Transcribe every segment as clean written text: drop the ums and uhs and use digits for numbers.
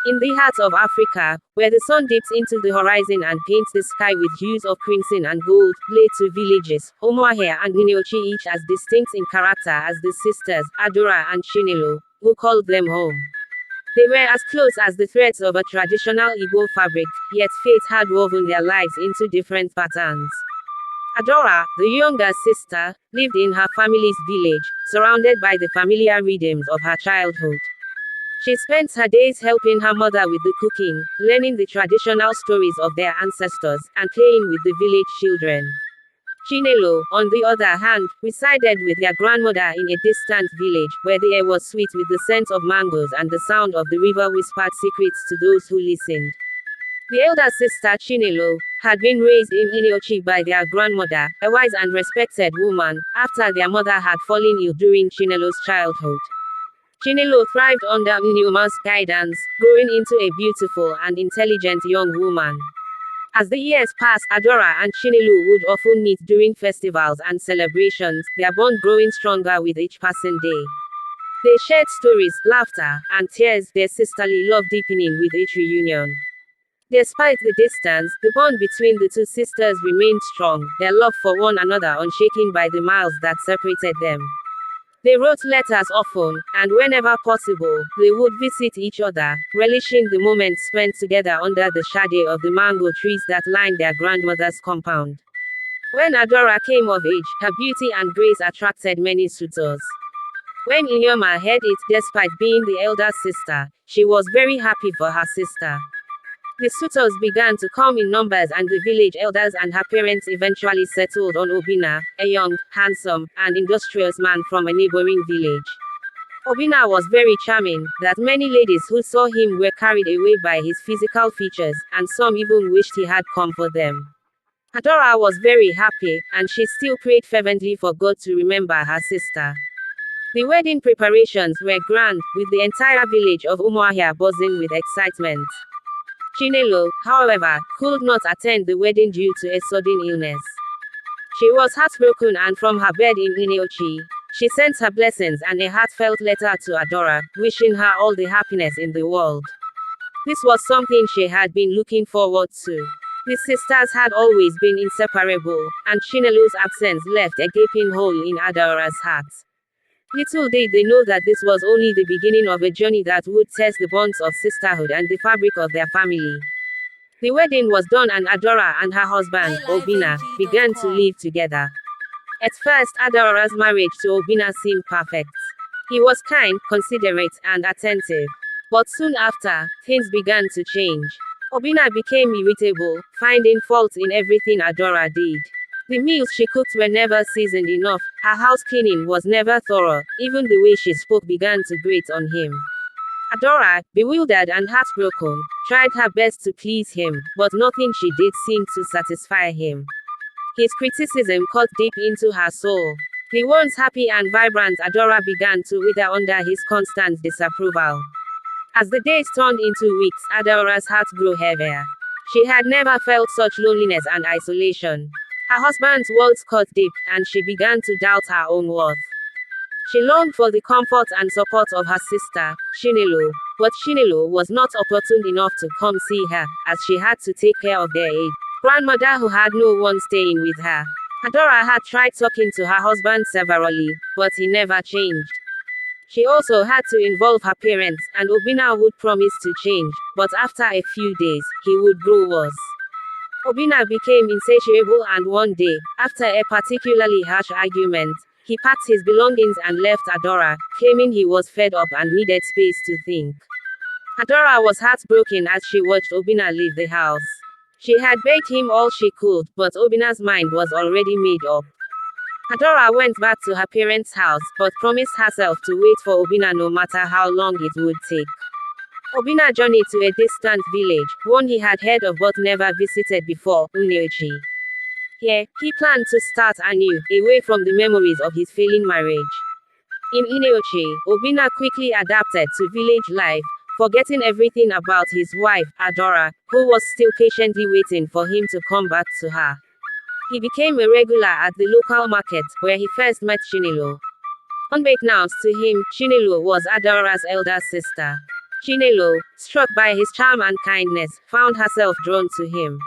In the heart of Africa, where the sun dips into the horizon and paints the sky with hues of crimson and gold, lay two villages, Umuahia and Nneochi, each as distinct in character as the sisters, Adora and Chinelo, who called them home. They were as close as the threads of a traditional Igbo fabric, yet fate had woven their lives into different patterns. Adora, the younger sister, lived in her family's village, surrounded by the familiar rhythms of her childhood. She spent her days helping her mother with the cooking, learning the traditional stories of their ancestors, and playing with the village children. Chinelo, on the other hand, resided with their grandmother in a distant village, where the air was sweet with the scent of mangoes and the sound of the river whispered secrets to those who listened. The elder sister Chinelo had been raised in Ineochi by their grandmother, a wise and respected woman, after their mother had fallen ill during Chinelo's childhood. Chinelo thrived under Nneoma's guidance, growing into a beautiful and intelligent young woman. As the years passed, Adora and Chinelo would often meet during festivals and celebrations, their bond growing stronger with each passing day. They shared stories, laughter, and tears, their sisterly love deepening with each reunion. Despite the distance, the bond between the two sisters remained strong, their love for one another unshaken by the miles that separated them. They wrote letters often, and whenever possible, they would visit each other, relishing the moments spent together under the shade of the mango trees that lined their grandmother's compound. When Adora came of age, her beauty and grace attracted many suitors. When Inyoma heard it, despite being the elder sister, she was very happy for her sister. The suitors began to come in numbers, and the village elders and her parents eventually settled on Obina, a young, handsome, and industrious man from a neighboring village. Obina was very charming, that many ladies who saw him were carried away by his physical features, and some even wished he had come for them. Adora was very happy, and she still prayed fervently for God to remember her sister. The wedding preparations were grand, with the entire village of Umuahia buzzing with excitement. Chinelo, however, could not attend the wedding due to a sudden illness. She was heartbroken, and from her bed in Ineochi, she sent her blessings and a heartfelt letter to Adora, wishing her all the happiness in the world. This was something she had been looking forward to. The sisters had always been inseparable, and Chinelo's absence left a gaping hole in Adora's heart. Little did they know that this was only the beginning of a journey that would test the bonds of sisterhood and the fabric of their family. The wedding was done, and Adora and her husband, Obina, began to live together. At first, Adora's marriage to Obina seemed perfect. He was kind, considerate, and attentive. But soon after, things began to change. Obina became irritable, finding fault in everything Adora did. The meals she cooked were never seasoned enough, her house cleaning was never thorough, even the way she spoke began to grate on him. Adora, bewildered and heartbroken, tried her best to please him, but nothing she did seemed to satisfy him. His criticism cut deep into her soul. The once happy and vibrant Adora began to wither under his constant disapproval. As the days turned into weeks, Adora's heart grew heavier. She had never felt such loneliness and isolation. Her husband's words cut deep, and she began to doubt her own worth. She longed for the comfort and support of her sister, Chinelo, but Chinelo was not opportune enough to come see her, as she had to take care of their aged grandmother who had no one staying with her. Adora had tried talking to her husband severally, but he never changed. She also had to involve her parents, and Obina would promise to change, but after a few days, he would grow worse. Obina became insatiable, and one day, after a particularly harsh argument, he packed his belongings and left Adora, claiming he was fed up and needed space to think. Adora was heartbroken as she watched Obina leave the house. She had begged him all she could, but Obina's mind was already made up. Adora went back to her parents' house, but promised herself to wait for Obina no matter how long it would take. Obina journeyed to a distant village, one he had heard of but never visited before, Uneochi. Here, he planned to start anew, away from the memories of his failing marriage. In Ineochi, Obina quickly adapted to village life, forgetting everything about his wife, Adora, who was still patiently waiting for him to come back to her. He became a regular at the local market, where he first met Chinelo. Unbeknownst to him, Chinelo was Adora's elder sister. Chinelo, struck by his charm and kindness, found herself drawn to him.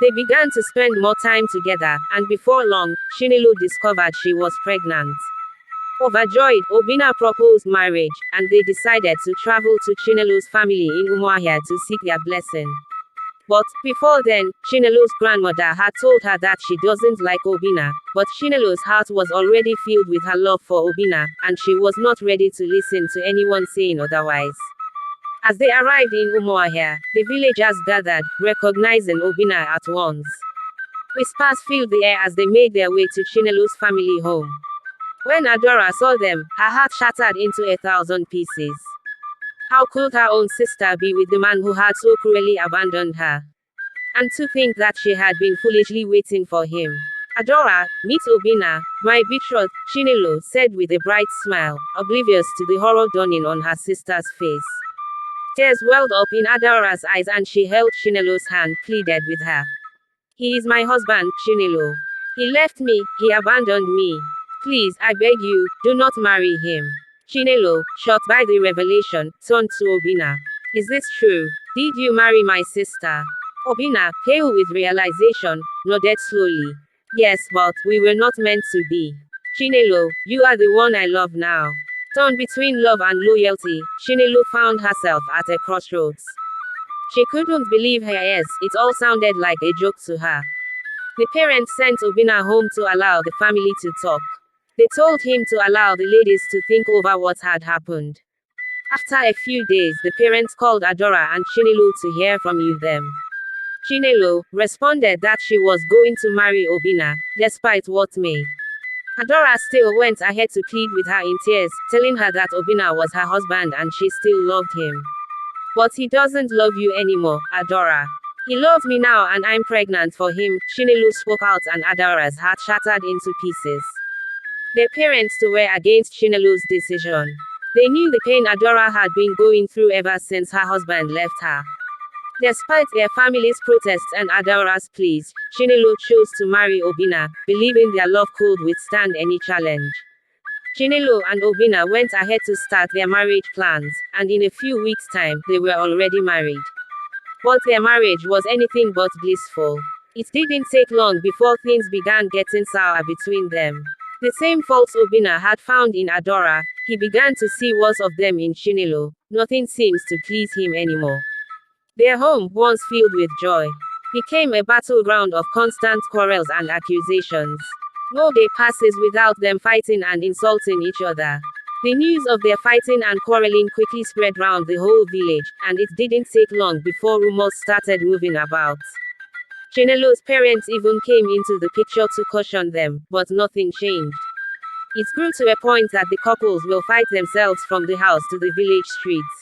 They began to spend more time together, and before long, Chinelo discovered she was pregnant. Overjoyed, Obinna proposed marriage, and they decided to travel to Chinelo's family in Umuahia to seek their blessing. But, before then, Chinelo's grandmother had told her that she doesn't like Obinna, but Chinelo's heart was already filled with her love for Obinna, and she was not ready to listen to anyone saying otherwise. As they arrived in Umuahia, the villagers gathered, recognizing Obinna at once. Whispers filled the air as they made their way to Chinelo's family home. When Adora saw them, her heart shattered into 1,000 pieces. How could her own sister be with the man who had so cruelly abandoned her? And to think that she had been foolishly waiting for him. Adora, meet Obinna, my betrothed, Chinelo said with a bright smile, oblivious to the horror dawning on her sister's face. Tears welled up in Adora's eyes and she held Chinelo's hand, pleaded with her. He is my husband, Chinelo. He left me, he abandoned me. Please, I beg you, do not marry him. Chinelo, shocked by the revelation, turned to Obinna. Is this true? Did you marry my sister? Obinna, pale with realization, nodded slowly. Yes, but we were not meant to be. Chinelo, you are the one I love now. Torn between love and loyalty, Chinelo found herself at a crossroads. She couldn't believe her ears, it all sounded like a joke to her. The parents sent Obinna home to allow the family to talk. They told him to allow the ladies to think over what had happened. After a few days, the parents called Adora and Chinelo to hear from them. Chinelo responded that she was going to marry Obinna, despite what may. Adora still went ahead to plead with her in tears, telling her that Obinna was her husband and she still loved him. But he doesn't love you anymore, Adora. He loves me now and I'm pregnant for him, Chinelo spoke out and Adora's heart shattered into pieces. Their parents too were against Chinelo's decision. They knew the pain Adora had been going through ever since her husband left her. Despite their family's protests and Adora's pleas, Chinelo chose to marry Obinna, believing their love could withstand any challenge. Chinelo and Obinna went ahead to start their marriage plans, and in a few weeks' time, they were already married. But their marriage was anything but blissful. It didn't take long before things began getting sour between them. The same faults Obinna had found in Adora, he began to see worse of them in Chinelo. Nothing seems to please him anymore. Their home, once filled with joy, became a battleground of constant quarrels and accusations. No day passes without them fighting and insulting each other. The news of their fighting and quarreling quickly spread round the whole village, and it didn't take long before rumors started moving about. Chinelo's parents even came into the picture to caution them, but nothing changed. It grew to a point that the couples will fight themselves from the house to the village streets.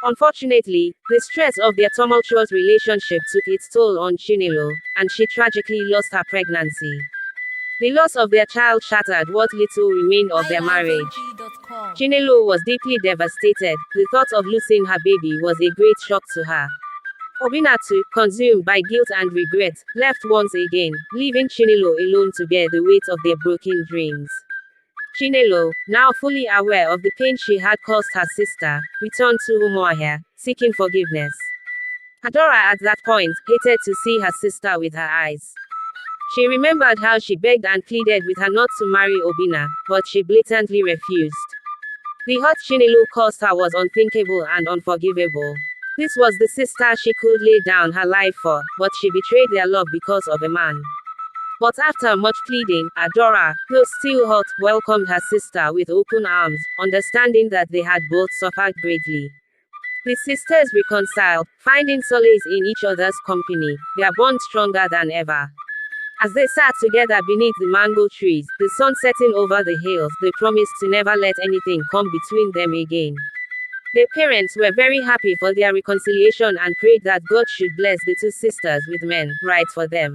Unfortunately, the stress of their tumultuous relationship took its toll on Chinelo, and she tragically lost her pregnancy. The loss of their child shattered what little remained of their marriage. Chinelo was deeply devastated. The thought of losing her baby was a great shock to her. Obinna too, consumed by guilt and regret, left once again, leaving Chinelo alone to bear the weight of their broken dreams. Chinelo, now fully aware of the pain she had caused her sister, returned to Umuahia, seeking forgiveness. Adora at that point hated to see her sister with her eyes. She remembered how she begged and pleaded with her not to marry Obinna, but she blatantly refused. The hurt Chinelo caused her was unthinkable and unforgivable. This was the sister she could lay down her life for, but she betrayed their love because of a man. But after much pleading, Adora, though still hurt, welcomed her sister with open arms, understanding that they had both suffered greatly. The sisters reconciled, finding solace in each other's company, their bond stronger than ever. As they sat together beneath the mango trees, the sun setting over the hills, they promised to never let anything come between them again. Their parents were very happy for their reconciliation and prayed that God should bless the two sisters with men, right for them.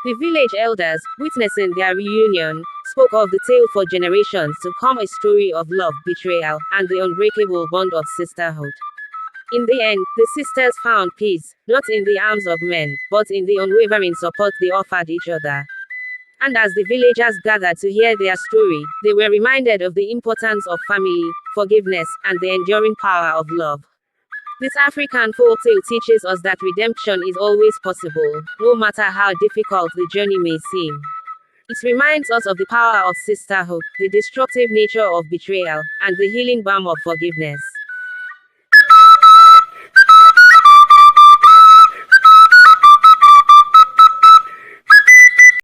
The village elders, witnessing their reunion, spoke of the tale for generations to come, a story of love, betrayal, and the unbreakable bond of sisterhood. In the end, the sisters found peace, not in the arms of men, but in the unwavering support they offered each other. And as the villagers gathered to hear their story, they were reminded of the importance of family, forgiveness, and the enduring power of love. This African folktale teaches us that redemption is always possible, no matter how difficult the journey may seem. It reminds us of the power of sisterhood, the destructive nature of betrayal, and the healing balm of forgiveness.